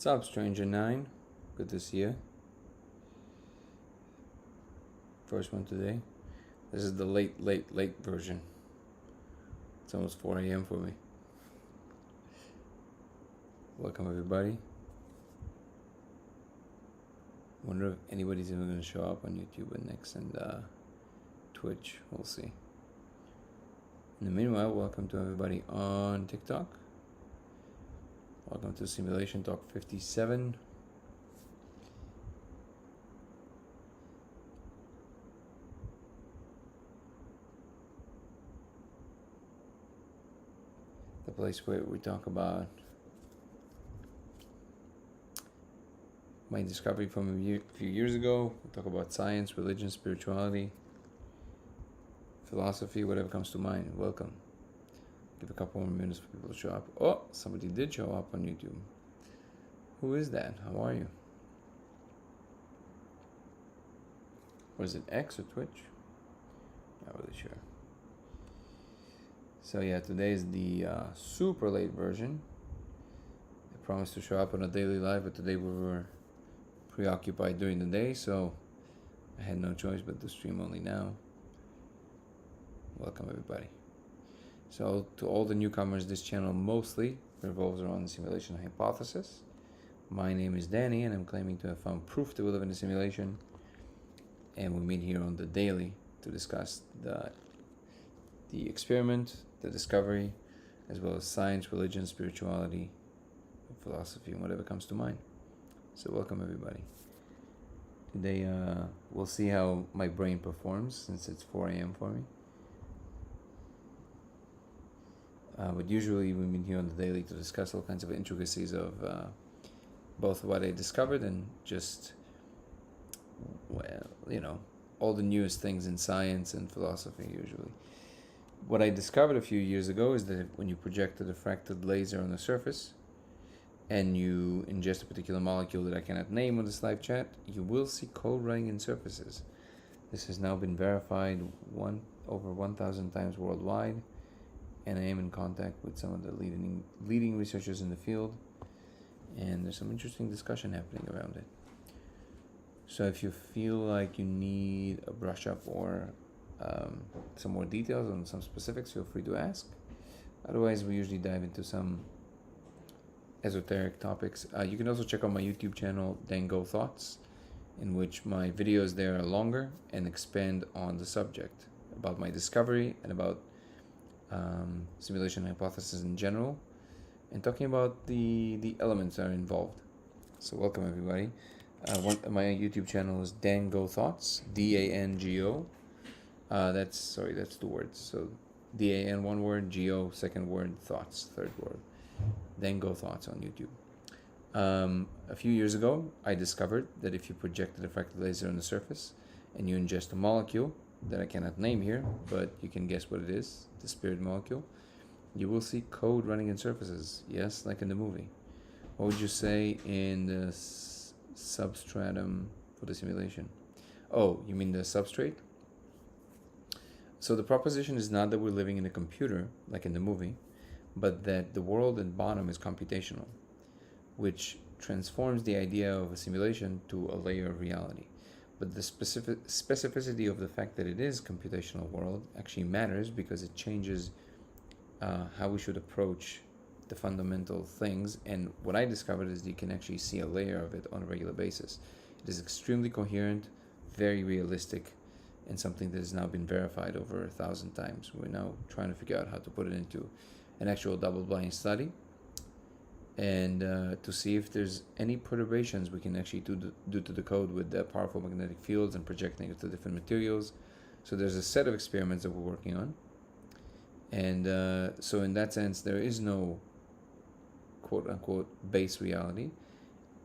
What's up, Stranger9? Good to see you. First one today. This is the late version. It's almost 4 a.m. for me. Welcome, everybody. Wonder if anybody's even going to show up on YouTube and next and Twitch. We'll see. In the meanwhile, welcome to everybody on TikTok. Welcome to Simulation Talk 57. The place where we talk about my discovery from a few years ago. We talk about science, religion, spirituality, philosophy, whatever comes to mind. Welcome. Give a couple more minutes for people to show up. Oh, somebody did show up on YouTube. Who is that? How are you? Or is it X or Twitch? Not really sure. So yeah, today is the super late version. I promised to show up on a daily live, but today we were preoccupied during the day, so I had no choice but to stream only now. Welcome, everybody. So to all the newcomers, this channel mostly revolves around the simulation hypothesis. My name is Danny, and I'm claiming to have found proof that we live in a simulation. And we meet here on the daily to discuss the experiment, the discovery, as well as science, religion, spirituality, philosophy, and whatever comes to mind. So welcome, everybody. Today we'll see how my brain performs since it's 4 a.m. for me. But usually we meet here on the daily to discuss all kinds of intricacies of both what I discovered and just, well, all the newest things in science and philosophy usually. What I discovered a few years ago is that when you project a diffracted laser on a surface and you ingest a particular molecule that I cannot name on this live chat, you will see code running in surfaces. This has now been verified over 1,000 times worldwide, and I am in contact with some of the leading researchers in the field, and there's some interesting discussion happening around it. So if you feel like you need a brush up or some more details on some specifics, feel free to ask. Otherwise, we usually dive into some esoteric topics. You can also check out my YouTube channel, Dango Thoughts, in which my videos there are longer and expand on the subject about my discovery and about simulation hypothesis in general, and talking about the elements that are involved. So welcome, everybody. My YouTube channel is Dango Thoughts, DANGO. That's two words. So DAN one word, GO second word, Thoughts third word. Dango Thoughts on YouTube. A few years ago, I discovered that if you project a diffracted laser on the surface and you ingest a molecule that I cannot name here, but you can guess what it is, the spirit molecule, you will see code running in surfaces. Yes, like in the movie. What would you say in the substratum for the simulation? Oh, you mean the substrate? So the proposition is not that we're living in a computer, like in the movie, but that the world at bottom is computational, which transforms the idea of a simulation to a layer of reality. But the specificity of the fact that it is a computational world actually matters because it changes how we should approach the fundamental things. And what I discovered is that you can actually see a layer of it on a regular basis. It is extremely coherent, very realistic, and something that has now been verified over 1,000 times. We're now trying to figure out how to put it into an actual double-blind study, and to see if there's any perturbations we can actually do to the code with the powerful magnetic fields and projecting it to different materials. So there's a set of experiments that we're working on, and so in that sense there is no quote-unquote base reality.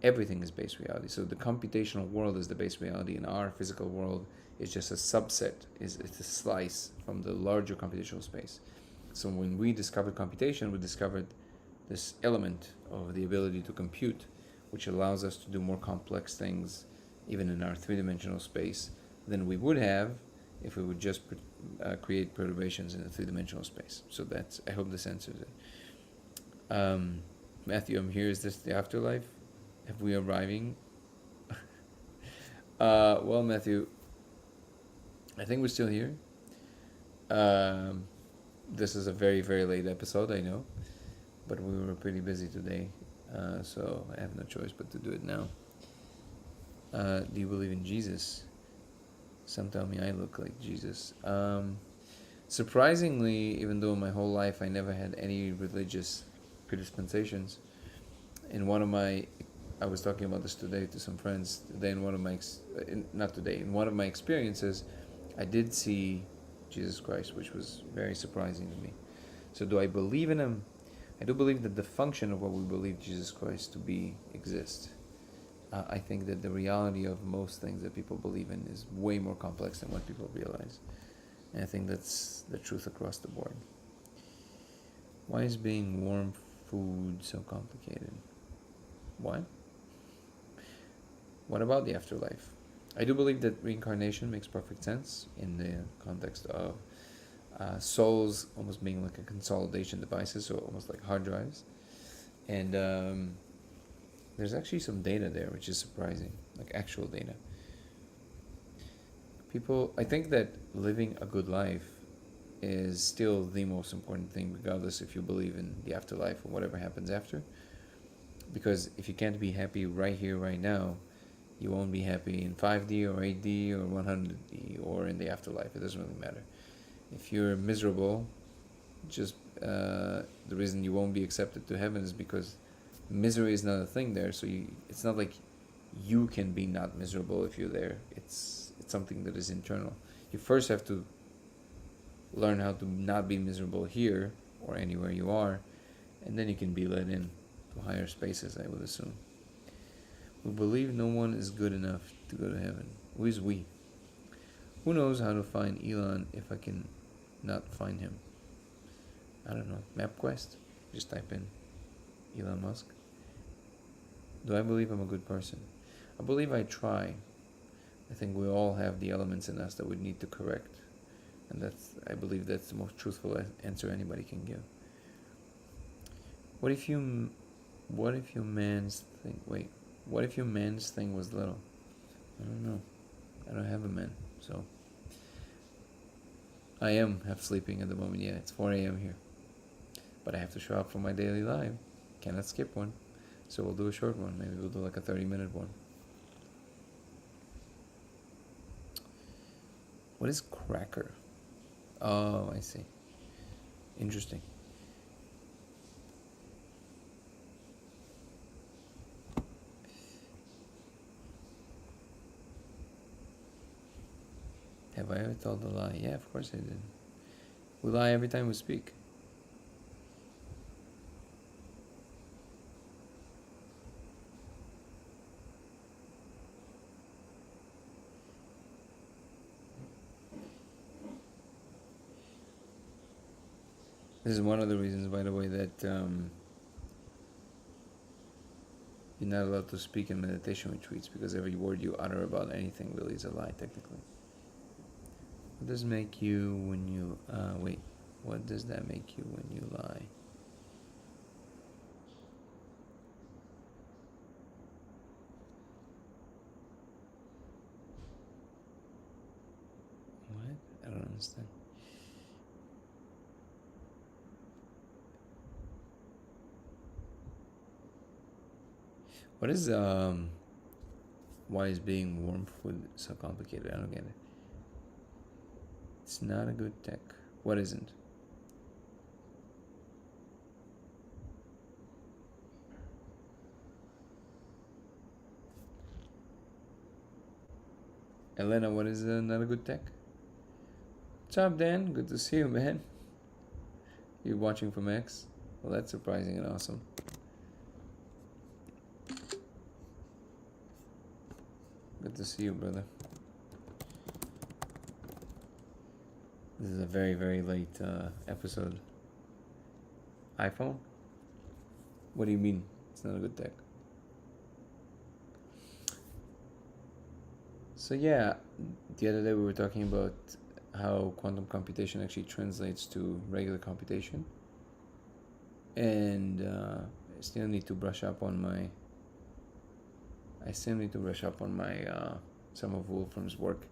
Everything is base reality. So the computational world is the base reality, and our physical world is just a subset, it's a slice from the larger computational space. So when we discovered computation, we discovered this element of the ability to compute, which allows us to do more complex things even in our three-dimensional space than we would have if we would just create perturbations in a three-dimensional space. So I hope this answers it. Matthew, I'm here. Is this the afterlife? Have we arriving? Well, Matthew, I think we're still here. Um, this is a very, very late episode, I know, but we were pretty busy today, so I have no choice but to do it now. Do you believe in Jesus? Some tell me I look like Jesus. Surprisingly, even though my whole life I never had any religious predispensations, in one of my, I was talking about this today to some friends. Today, in one of my, not today, in one of my experiences, I did see Jesus Christ, which was very surprising to me. So, do I believe in him? I do believe that the function of what we believe Jesus Christ to be exists. I think that the reality of most things that people believe in is way more complex than what people realize. And I think that's the truth across the board. Why is being warm food so complicated? Why? What about the afterlife? I do believe that reincarnation makes perfect sense in the context of souls almost being like a consolidation devices, so almost like hard drives. And there's actually some data there, which is surprising, like actual data. I think that living a good life is still the most important thing, regardless if you believe in the afterlife or whatever happens after. Because if you can't be happy right here, right now, you won't be happy in 5D or 8D or 100D or in the afterlife. It doesn't really matter. If you're miserable, just the reason you won't be accepted to heaven is because misery is not a thing there. So it's not like you can be not miserable if you're there. It's something that is internal. You first have to learn how to not be miserable here or anywhere you are, and then you can be let in to higher spaces, I would assume. We believe no one is good enough to go to heaven. Who is we? Who knows how to find Elon if I can not find him? I don't know. MapQuest? Just type in Elon Musk. Do I believe I'm a good person? I believe I try. I think we all have the elements in us that we need to correct. And I believe that's the most truthful answer anybody can give. What if your man's thing was little? I don't know. I don't have a man, so I am half sleeping at the moment. Yeah, it's 4 a.m. here, but I have to show up for my daily live. Cannot skip one, so we'll do a short one. Maybe we'll do like a 30-minute one. What is cracker? Oh, I see. Interesting. Have I ever told a lie? Yeah, of course I did. We lie every time we speak. This is one of the reasons, by the way, that you're not allowed to speak in meditation retreats, because every word you utter about anything really is a lie, technically. What does make you when you... what does that make you when you lie? What? I don't understand. What is why is being warm food so complicated? I don't get it. It's not a good tech. What isn't? Elena, what is not a good tech? What's up, Dan? Good to see you, man. You watching from X? Well, that's surprising and awesome. Good to see you, brother. This is a very, very late episode. iPhone? What do you mean? It's not a good tech. So yeah, the other day we were talking about how quantum computation actually translates to regular computation. And I still need to brush up on my I still need to brush up on my some of Wolfram's work,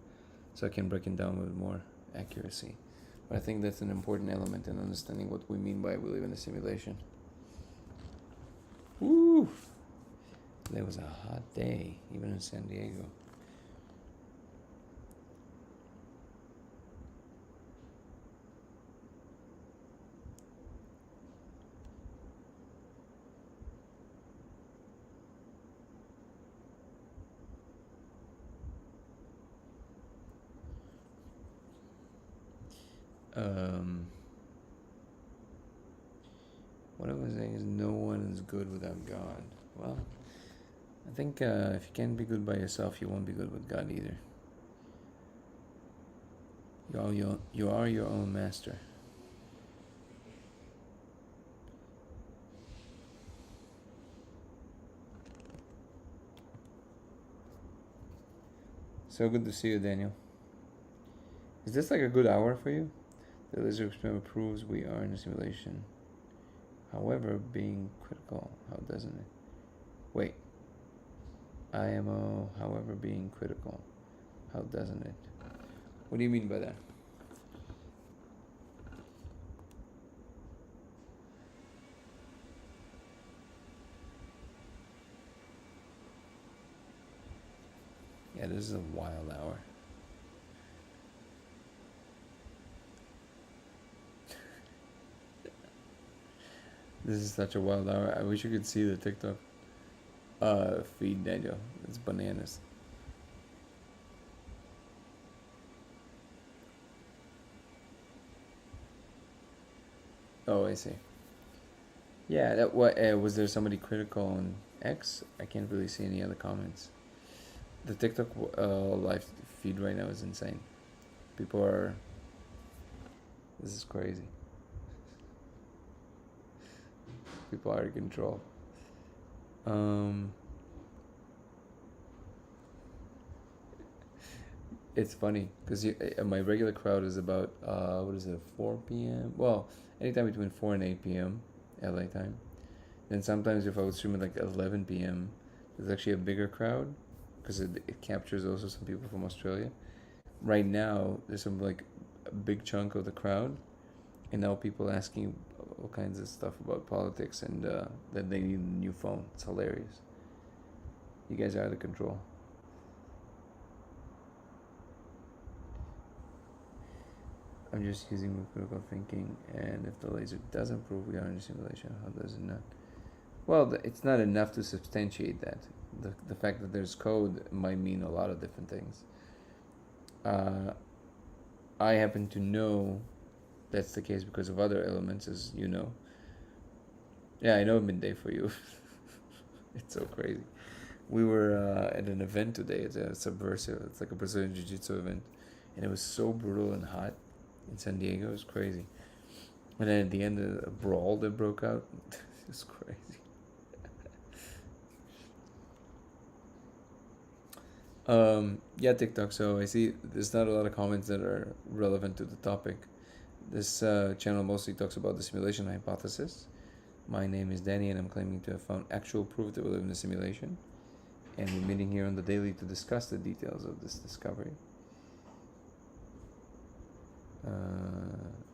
so I can break it down with more accuracy. But I think that's an important element in understanding what we mean by we live in a simulation. Woo! Today was a hot day, even in San Diego. What I was saying is no one is good without God. Well, I think if you can't be good by yourself, you won't be good with God either. You are your own master. So good to see you, Daniel. Is this like a good hour for you? The laser experiment proves we are in a simulation. However, being critical, how doesn't it? Wait. IMO, however, being critical, how doesn't it? What do you mean by that? Yeah, this is a wild hour. This is such a wild hour. I wish you could see the TikTok feed, Daniel. It's bananas. Oh, I see. Yeah, that what was there somebody critical on X? I can't really see any other comments. The TikTok live feed right now is insane. People are. This is crazy. People are out of control. It's funny because my regular crowd is about what is it, 4 p.m. Well, anytime between 4 and 8 p.m. LA time. Then sometimes if I would stream at like 11 p.m., there's actually a bigger crowd because it captures also some people from Australia. Right now, there's some like a big chunk of the crowd, and now people asking all kinds of stuff about politics and that they need a new phone. It's hilarious. You guys are out of control. I'm just using critical thinking, and if the laser doesn't prove we are in a simulation, how does it not? Well, it's not enough to substantiate that. The fact that there's code might mean a lot of different things. I happen to know that's the case because of other elements, as you know. Yeah, I know midday for you. It's so crazy. We were at an event today. It's a subversive. It's like a Brazilian Jiu-Jitsu event, and it was so brutal and hot in San Diego. It was crazy. And then at the end, a brawl that broke out. It was crazy. Yeah, TikTok. So I see there's not a lot of comments that are relevant to the topic. This channel mostly talks about the simulation hypothesis. My name is Danny, and I'm claiming to have found actual proof that we live in a simulation. And we're meeting here on the daily to discuss the details of this discovery.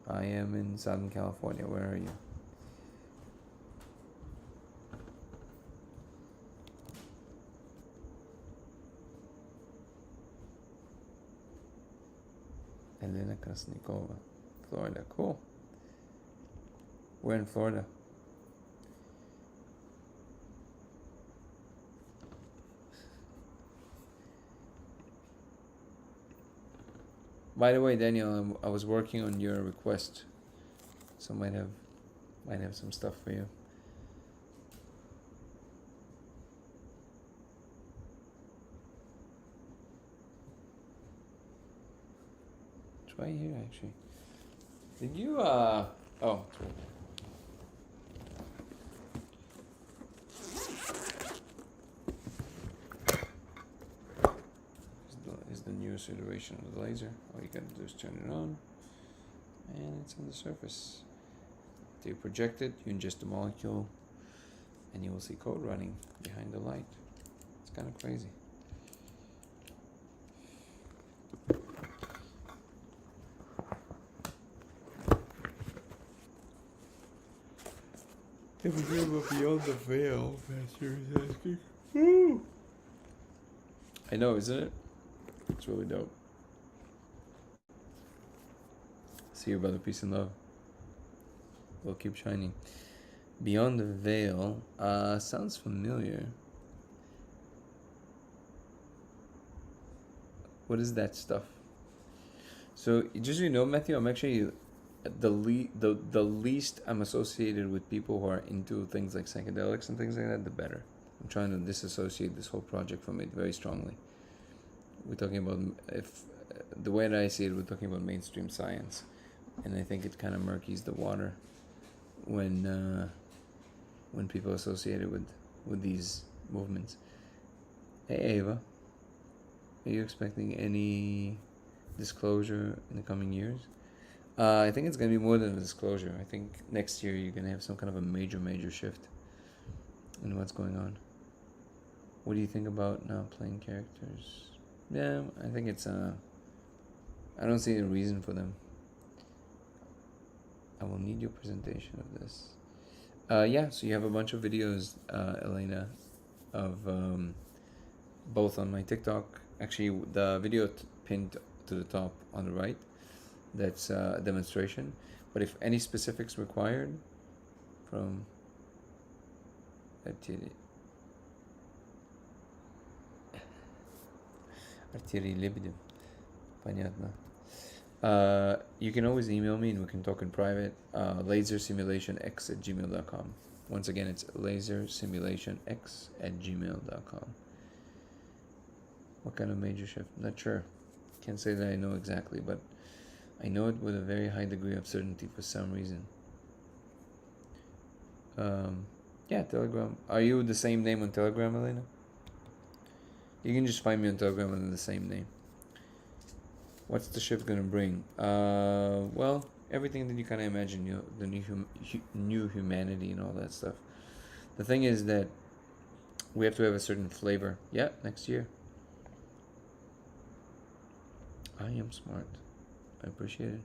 I am in Southern California. Where are you? Elena Krasnikova, Florida. Cool. We're in Florida. By the way, Daniel, I was working on your request, so might have some stuff for you. It's right here, actually. Did you oh, it's right there. Is the newest iteration of the laser. All you gotta do is turn it on, and it's on the surface. After you project it, you ingest the molecule, and you will see code running behind the light. It's It's kind of crazy. If we hear about Beyond the Veil, Pastor is asking. Woo! I know, isn't it? It's really dope. See you, brother. Peace and love. We'll keep shining. Beyond the Veil. Sounds familiar. What is that stuff? So just so you know, Matthew, I'm actually the least I'm associated with people who are into things like psychedelics and things like that, the better. I'm trying to disassociate this whole project from it very strongly. We're talking about, if the way that I see it, we're talking about mainstream science, and I think it kind of murkies the water when people associate it with these movements. Hey Ava, are you expecting any disclosure in the coming years? I think it's going to be more than a disclosure. I think next year you're going to have some kind of a major shift in what's going on. What do you think about now playing characters? Yeah, I think it's I don't see a reason for them. I will need your presentation of this. Yeah, so you have a bunch of videos, Elena, of both on my TikTok. Actually, the video pinned to the top on the right, that's a demonstration. But if any specifics required from Artiri Lebedev, понятно. You can always email me and we can talk in private. Lasersimulationx@gmail.com. Once again, it's lasersimulationx@gmail.com. What kind of major shift? Not sure. Can't say that I know exactly, but I know it with a very high degree of certainty for some reason. Yeah, Telegram. Are you the same name on Telegram, Elena? You can just find me on Telegram under the same name. What's the shift gonna bring? Well, everything that you kind of imagine, the new humanity and all that stuff. The thing is that we have to have a certain flavor. Yeah, next year. I am smart. I appreciate it.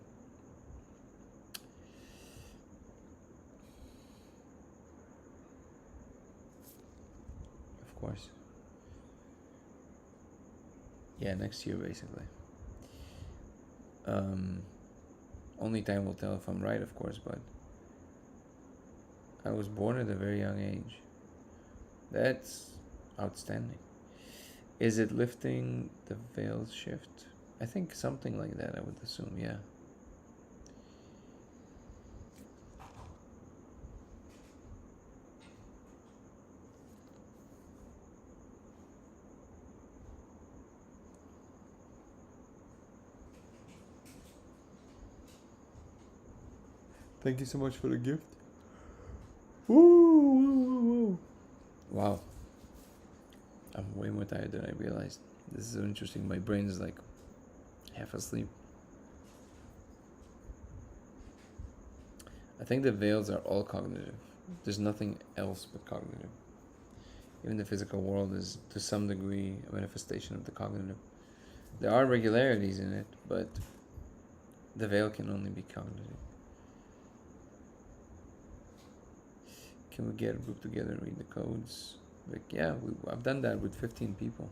Of course. Yeah, next year basically. Only time will tell if I'm right, of course, but I was born at a very young age. That's outstanding. Is it lifting the veil shift? I think something like that, I would assume, yeah. Thank you so much for the gift. Woo. Wow. I'm way more tired than I realized. This is so interesting. My brain is like half asleep. I think the veils are all cognitive. There's nothing else but cognitive. Even the physical world is to some degree a manifestation of the cognitive. There are regularities in it, but the veil can only be cognitive. Can we get a group together and read the codes? Like, yeah, I've done that with 15 people.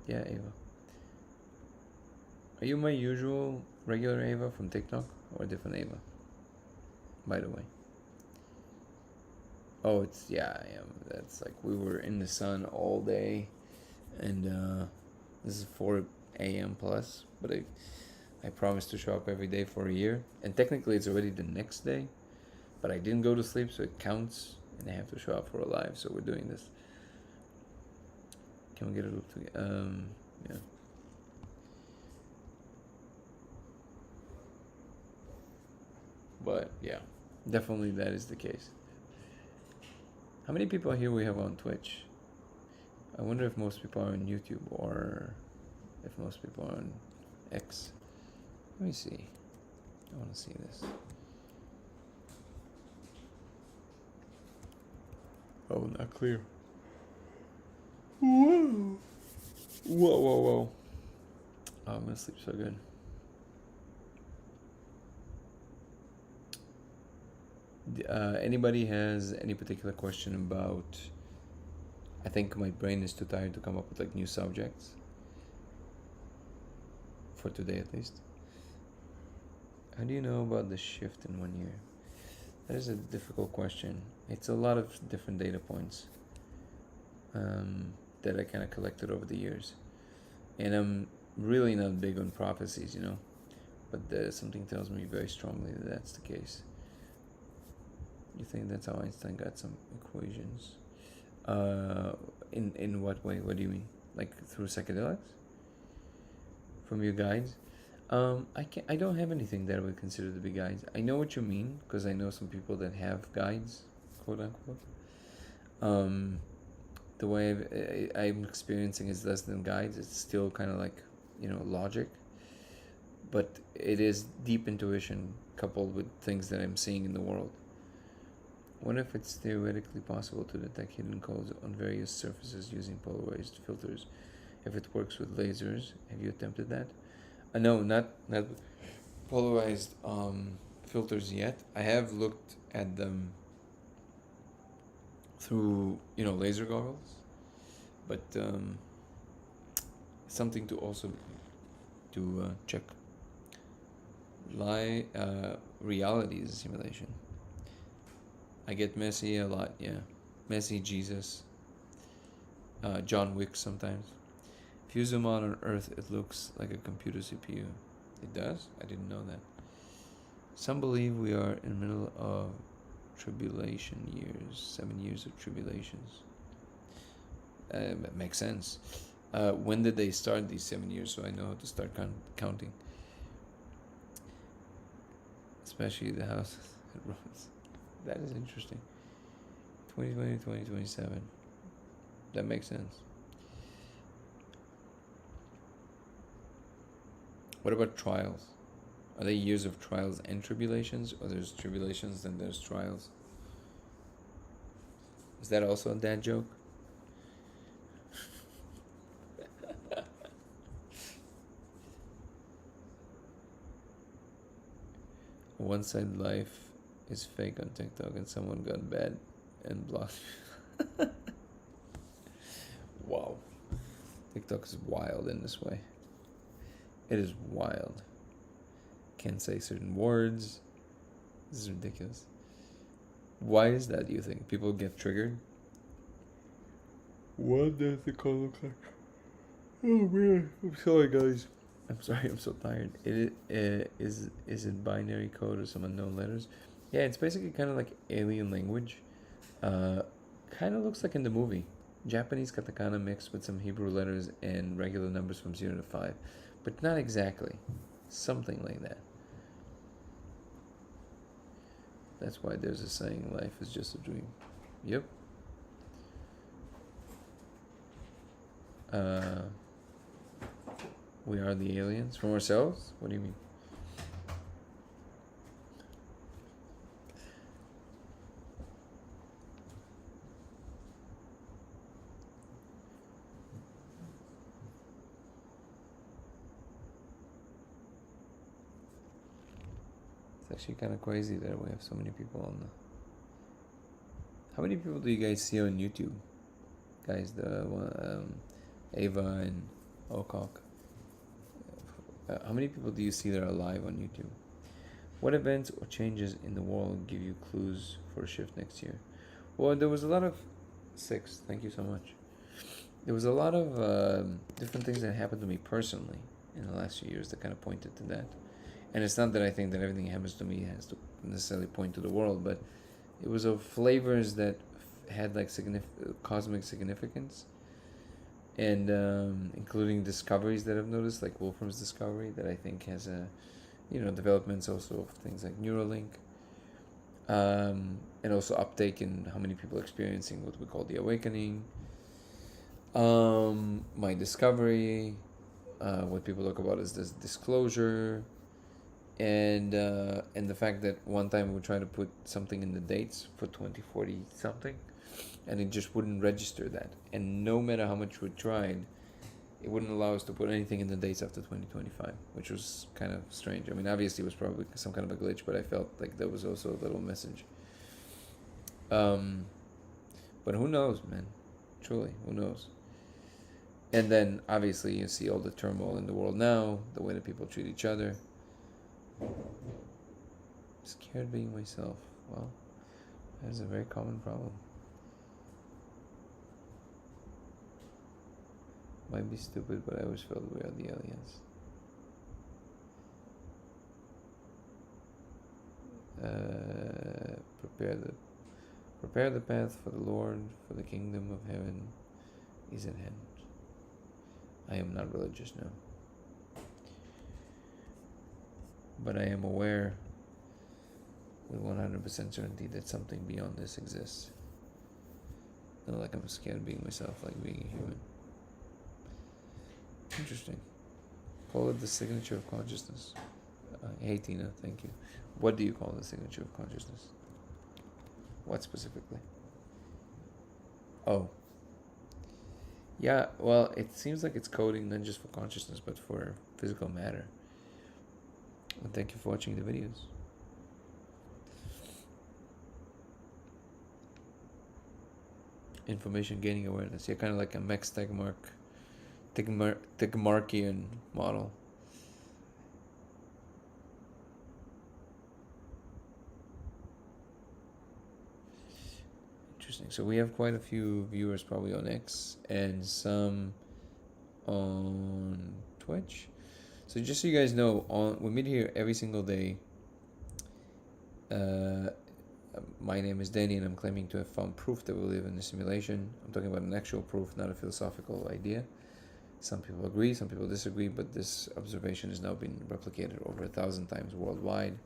Yeah, Ava. Are you my usual regular Ava from TikTok or a different Ava? By the way. Oh, yeah, I am. That's like we were in the sun all day, and this is 4 a.m. plus, but I promised to show up every day for a year, and technically it's already the next day, but I didn't go to sleep, so it counts, and I have to show up for a live, so we're doing this. Can we get a look together? Yeah. But yeah, definitely that is the case. How many people here we have on Twitch? I wonder if most people are on YouTube or if most people are on X. Let me see. I want to see this. Oh, not clear. Whoa. Whoa. Oh, I'm gonna sleep so good. Anybody has any particular question about? I think my brain is too tired to come up with like new subjects. For today at least. How do you know about the shift in 1 year? That is a difficult question. It's a lot of different data points that I kind of collected over the years. And I'm really not big on prophecies, but something tells me very strongly that that's the case. You think that's how Einstein got some equations? In what way? What do you mean? Like through psychedelics? From your guides? I don't have anything that I would consider to be guides. I know what you mean because I know some people that have guides, quote unquote. The way I'm experiencing is less than guides. It's still kind of like logic, but it is deep intuition coupled with things that I'm seeing in the world. What if it's theoretically possible to detect hidden codes on various surfaces using polarized filters? If it works with lasers, have you attempted that? No, not polarized filters yet. I have looked at them through laser goggles, but something to also to check. Reality is a simulation. I get Messi a lot, yeah. Messi, Jesus, John Wick sometimes. If you zoom out on Earth, it looks like a computer CPU. It does? I didn't know that. Some believe we are in the middle of tribulation years, 7 years of tribulations. That makes sense. When did they start these 7 years so I know how to start counting? Especially the houses at Rollins. That is interesting. 2020 to 2027. That makes sense. What about trials? Are they years of trials and tribulations, or there's tribulations then there's trials? Is that also a dad joke? One-sided life is fake on TikTok and someone got bad and blocked. Wow. TikTok is wild in this way. It is wild. Can't say certain words. This is ridiculous. Why is that, do you think? People get triggered? What does the call look like? Oh man, I'm sorry guys. I'm sorry, I'm so tired. Is it binary code or some unknown letters? Yeah, it's basically kind of like alien language. Kind of looks like in the movie. Japanese katakana mixed with some Hebrew letters and regular numbers from 0 to 5. But not exactly. Something like that. That's why there's a saying, life is just a dream. Yep. We are the aliens from ourselves? What do you mean? It's actually kind of crazy that we have so many people on the... How many people do you guys see on YouTube? Guys, the one, Ava and Okok. How many people do you see that are live on YouTube? What events or changes in the world give you clues for a shift next year? Well, there was a lot of... 6, thank you so much. There was a lot of different things that happened to me personally in the last few years that kind of pointed to that. And it's not that I think that everything that happens to me has to necessarily point to the world, but it was of flavors that had like cosmic significance, and including discoveries that I've noticed, like Wolfram's discovery that I think has a, developments also of things like Neuralink, and also uptake in how many people are experiencing what we call the awakening. My discovery, what people talk about is this disclosure. and the fact that one time we were trying to put something in the dates for 2040 something, and it just wouldn't register that. And no matter how much we tried, it wouldn't allow us to put anything in the dates after 2025, which was kind of strange. I mean, obviously it was probably some kind of a glitch, but I felt like there was also a little message. But who knows, man? Truly, who knows? And then obviously you see all the turmoil in the world now, the way that people treat each other. Scared being myself. Well, that's a very common problem. Might be stupid, but I always felt we are the aliens. Prepare the path for the Lord, for the kingdom of heaven is at hand. I am not religious now, but I am aware with 100% certainty that something beyond this exists. Not like I'm scared of being myself, like being a human. Interesting. Call it the signature of consciousness. Hey Tina, thank you. What do you call the signature of consciousness? What specifically? Oh. Yeah, well, it seems like it's coding not just for consciousness, but for physical matter. And thank you for watching the videos. Information gaining awareness. Yeah, kind of like a Max Tegmarkian model. Interesting. So we have quite a few viewers probably on X and some on Twitch. So just so you guys know, we meet here every single day. My name is Danny, and I'm claiming to have found proof that we live in a simulation. I'm talking about an actual proof, not a philosophical idea. Some people agree, some people disagree, but this observation has now been replicated over 1,000 times worldwide.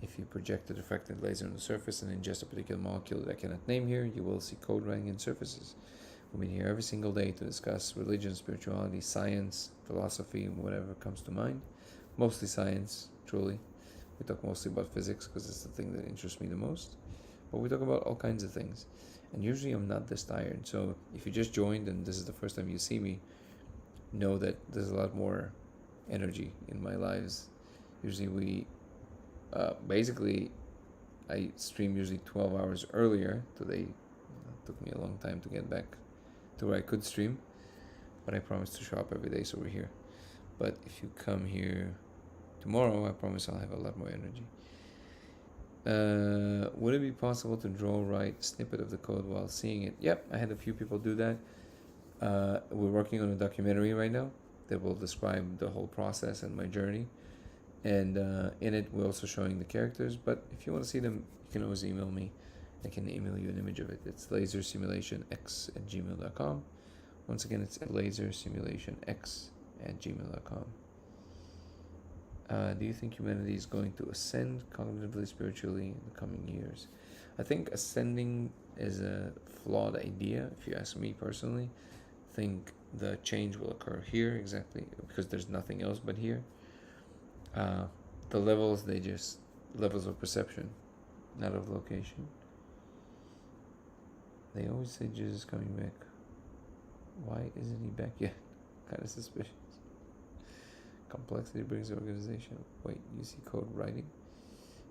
If you project a diffracted laser on the surface and ingest a particular molecule that I cannot name here, you will see code running in surfaces. We meet here every single day to discuss religion, spirituality, science, philosophy, whatever comes to mind. Mostly science, truly. We talk mostly about physics because it's the thing that interests me the most. But we talk about all kinds of things. And usually I'm not this tired. So if you just joined and this is the first time you see me, know that there's a lot more energy in my lives. Usually basically I stream usually 12 hours earlier. Today it took me a long time to get back to where I could stream, but I promise to show up every day, so we're here. But if you come here tomorrow, I promise I'll have a lot more energy. Would it be possible to draw right snippet of the code while seeing it? Yep, I had a few people do that. We're working on a documentary right now that will describe the whole process and my journey. And in it, we're also showing the characters. But if you want to see them, you can always email me. I can email you an image of it. It's lasersimulationx@gmail.com. Once again, it's lasersimulationx@gmail.com. Do you think humanity is going to ascend cognitively, spiritually in the coming years? I think ascending is a flawed idea, if you ask me personally. I think the change will occur here exactly because there's nothing else but here. The levels, they just levels of perception, not of location. They always say Jesus is coming back. Why isn't he back yet? Kind of suspicious. Complexity brings organization. Wait, you see code writing?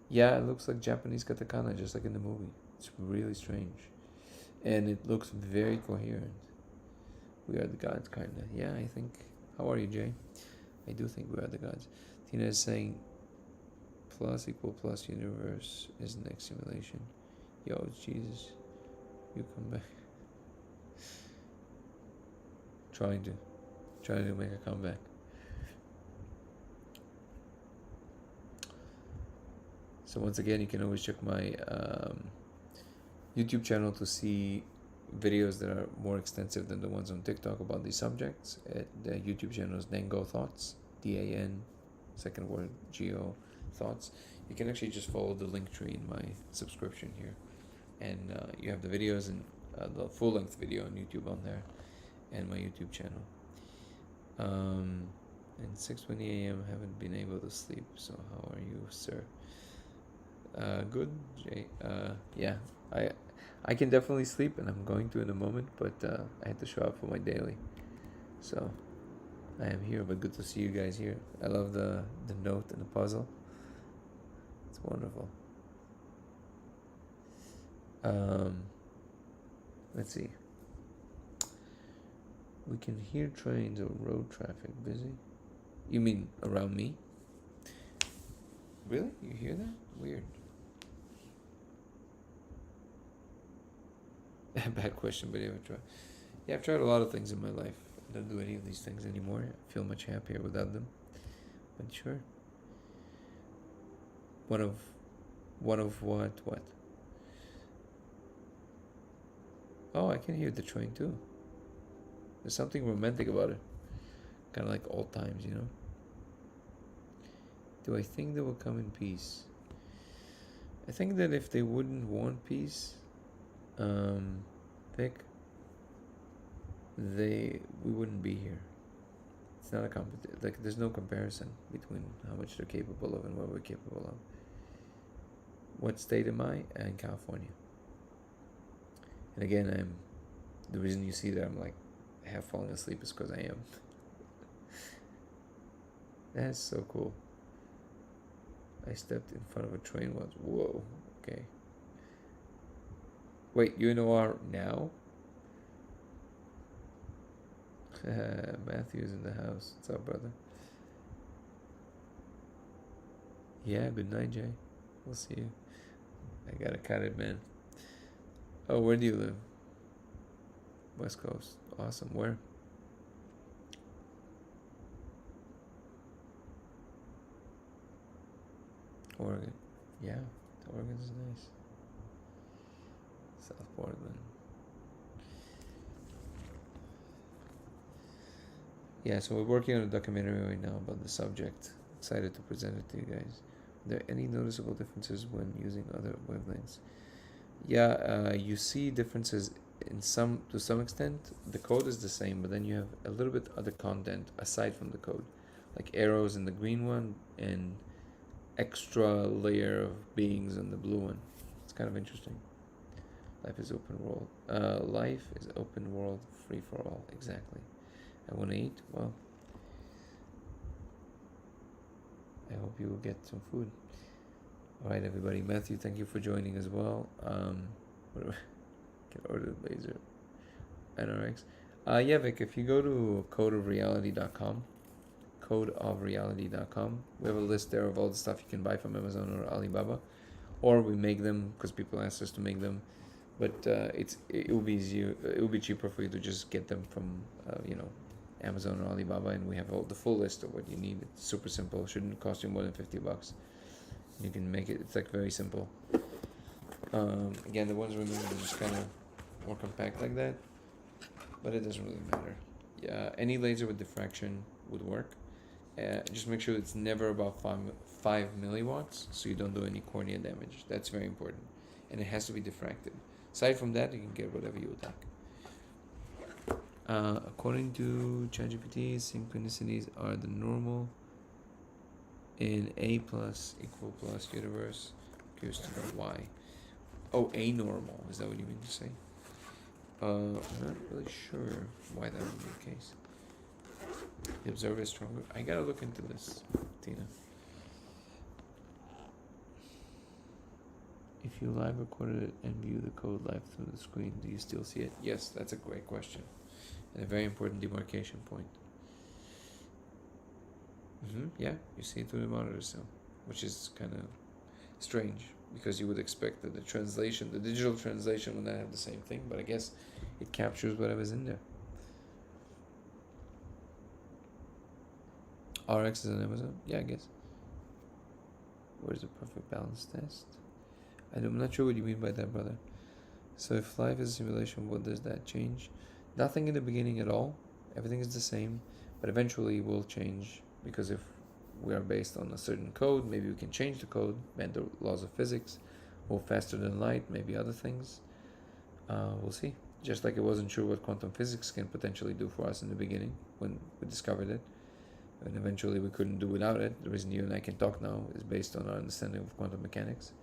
Yeah, it looks like Japanese katakana, just like in the movie. It's really strange. And it looks very coherent. We are the gods, kinda. Yeah, I think. How are you, Jay? I do think we are the gods. Tina is saying plus equal plus universe is the next simulation. Yo, it's Jesus. You come back. Trying to make a comeback. So once again, you can always check my YouTube channel to see videos that are more extensive than the ones on TikTok about these subjects. The YouTube channel is Dango Thoughts, DAN, second word, G-O, Thoughts. You can actually just follow the link tree in my subscription here. And you have the videos and the full-length video on YouTube on there and my YouTube channel. And 6:20 a.m. haven't been able to sleep. So how are you, sir? Good, Jay. Yeah, I can definitely sleep, and I'm going to in a moment. But I had to show up for my daily, so I am here. But good to see you guys here. I love the note and the puzzle. It's wonderful. Let's see. We can hear trains or road traffic busy. You mean around me? Really? You hear that? Weird. Bad question, but you ever tried? Yeah, I've tried a lot of things in my life. I don't do any of these things anymore. I feel much happier without them. But sure. One of what? What? Oh, I can hear the train too. There's something romantic about it. Kind of like old times, you know? Do I think they will come in peace? I think that if they wouldn't want peace, Vic, we wouldn't be here. It's not a like there's no comparison between how much they're capable of and what we're capable of. What state am I? In California. And again, the reason you see that I'm like half falling asleep is because I am. That's so cool. I stepped in front of a train once. Whoa, okay. Wait, you're in OR now? Matthew's in the house. What's up, brother? Yeah, good night, Jay. We'll see you. I gotta cut it, man. Oh, where do you live? West Coast. Awesome. Where? Oregon. Yeah, Oregon's nice. South Portland. Yeah, so we're working on a documentary right now about the subject. Excited to present it to you guys. Are there any noticeable differences when using other wavelengths? Yeah, you see differences to some extent. The code is the same, but then you have a little bit other content aside from the code, like arrows in the green one and extra layer of beings in the blue one. It's kind of interesting. Life is open world. Life is open world, free for all. Exactly. I want to eat. Well, I hope you will get some food. All right, everybody. Matthew, thank you for joining as well. Can order the laser. NRX. Yeah, Vic. If you go to codeofreality.com, codeofreality.com, we have a list there of all the stuff you can buy from Amazon or Alibaba, or we make them because people ask us to make them. But it will be easier. It will be cheaper for you to just get them from Amazon or Alibaba, and we have the full list of what you need. It's super simple. It shouldn't cost you more than $50. You can make it. It's like very simple. Again, the ones we're moving are just kind of more compact like that, but it doesn't really matter. Yeah, any laser with diffraction would work. Just make sure it's never above 5 milliwatts, so you don't do any cornea damage. That's very important, and it has to be diffracted. Aside from that, you can get whatever you would like. According to ChatGPT, synchronicities are the normal in A plus equal plus universe. Curious to know why. Oh, anormal. Is that what you mean to say? I'm not really sure why that would be the case. The observer is stronger. I gotta look into this, Tina. If you live recorded it and view the code live through the screen, do you still see it? Yes, that's a great question. And a very important demarcation point. Yeah, you see it through the monitor still, which is kind of strange because you would expect that the digital translation would not have the same thing, but I guess it captures whatever's in there. RX is on Amazon? Yeah, I guess. Where's the perfect balance test? I'm not sure what you mean by that, brother. So if life is a simulation, what does that change? Nothing in the beginning at all. Everything is the same, but eventually will change because if we are based on a certain code, maybe we can change the code, bend the laws of physics, move faster than light, maybe other things. We'll see. Just like it wasn't sure what quantum physics can potentially do for us in the beginning when we discovered it. and eventually we couldn't do without it. The reason you and I can talk now is based on our understanding of quantum mechanics.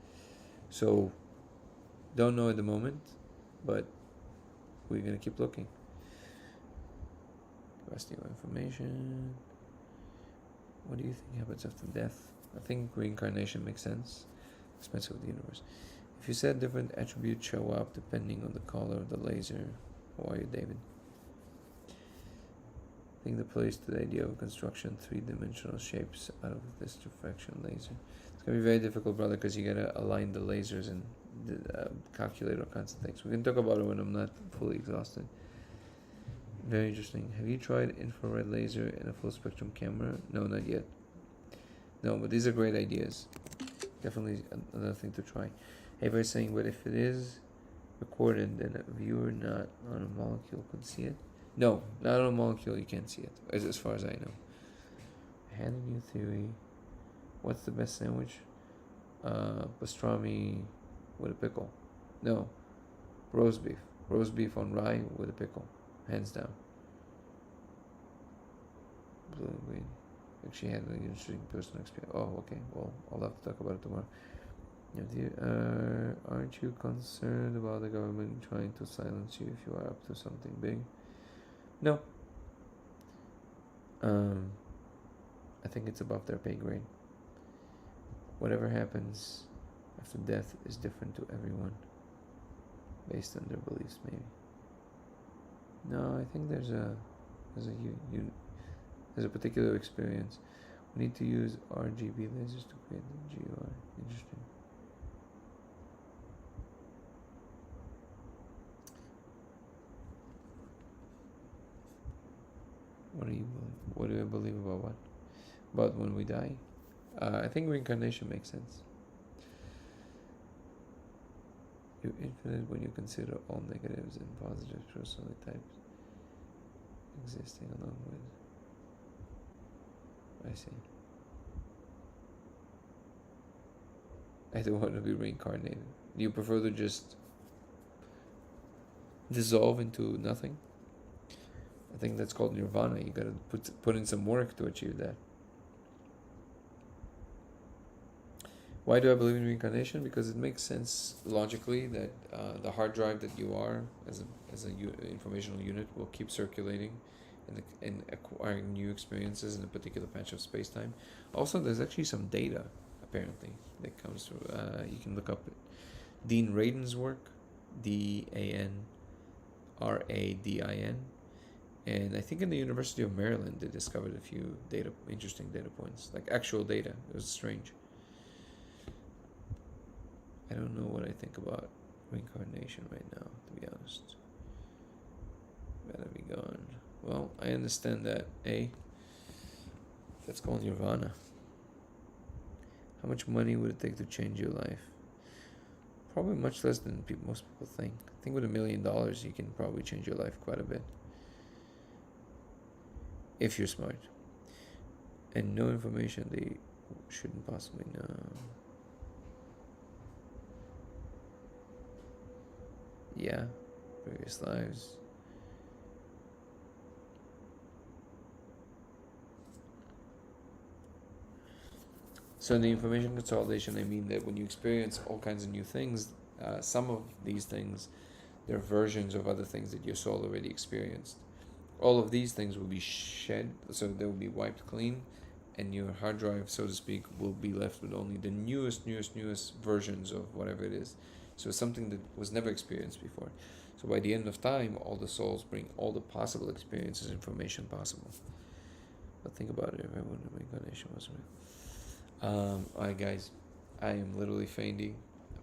So, don't know at the moment, but we're gonna keep looking. Rest new information. What do you think happens after death? I think reincarnation makes sense. Expensive of the universe. If you said different attributes show up depending on the color of the laser, how are you, David? I think the place to the idea of construction three-dimensional shapes out of this diffraction laser. It's gonna be very difficult, brother, because you gotta align the lasers and calculate all kinds of things. We can talk about it when I'm not fully exhausted. Very interesting. Have you tried infrared laser in a full spectrum camera? No, not yet. No, but these are great ideas. Definitely another thing to try. Hey, they're saying, but if it is recorded, then a viewer not on a molecule could see it? No, not on a molecule, you can't see it, as far as I know. I had a new theory. What's the best sandwich? Pastrami with a pickle. No, roast beef. Roast beef on rye with a pickle. Hands down. Blue and green. Actually had an interesting personal experience. Oh, okay. Well, I'll have to talk about it tomorrow. Aren't you concerned about the government trying to silence you if you are up to something big? No. I think it's above their pay grade. Whatever happens after death is different to everyone, based on their beliefs, maybe. No, I think there's a particular experience. We need to use RGB lasers to create the GUI. Interesting. What do you believe? What do I believe about what? About when we die? I think reincarnation makes sense. You're infinite when you consider all negatives and positive personality types existing along with. I see. I don't want to be reincarnated. Do you prefer to just dissolve into nothing? I think that's called nirvana. You gotta put in some work to achieve that. Why do I believe in reincarnation? Because it makes sense logically that the hard drive that you are as a informational unit will keep circulating and acquiring new experiences in a particular patch of space-time. Also, there's actually some data, apparently, that comes through. You can look up Dean Radin's work, DANRADIN, and I think in the University of Maryland they discovered a few interesting data points, like actual data. It was strange. I don't know what I think about reincarnation right now, to be honest. Better be gone. Well, I understand that, that's called nirvana. How much money would it take to change your life? Probably much less than most people think. I think with $1 million, you can probably change your life quite a bit. If you're smart. And no information they shouldn't possibly know. Yeah, previous lives. So in the information consolidation, I mean that when you experience all kinds of new things, some of these things, they're versions of other things that your soul already experienced. All of these things will be shed, so they will be wiped clean, and your hard drive, so to speak, will be left with only the newest versions of whatever it is. So it's something that was never experienced before. So by the end of time, all the souls bring all the possible experiences, information possible. But think about it, remember when reincarnation was real. Alright guys, I am literally fainting.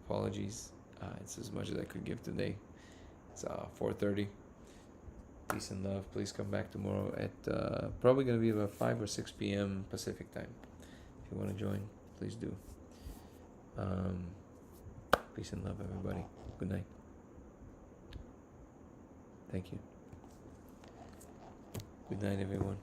Apologies. It's as much as I could give today. It's 4:30. Peace and love. Please come back tomorrow at probably going to be about 5 or 6 p.m. Pacific time. If you want to join, please do. Peace and love, everybody. Good night. Thank you. Good night, everyone.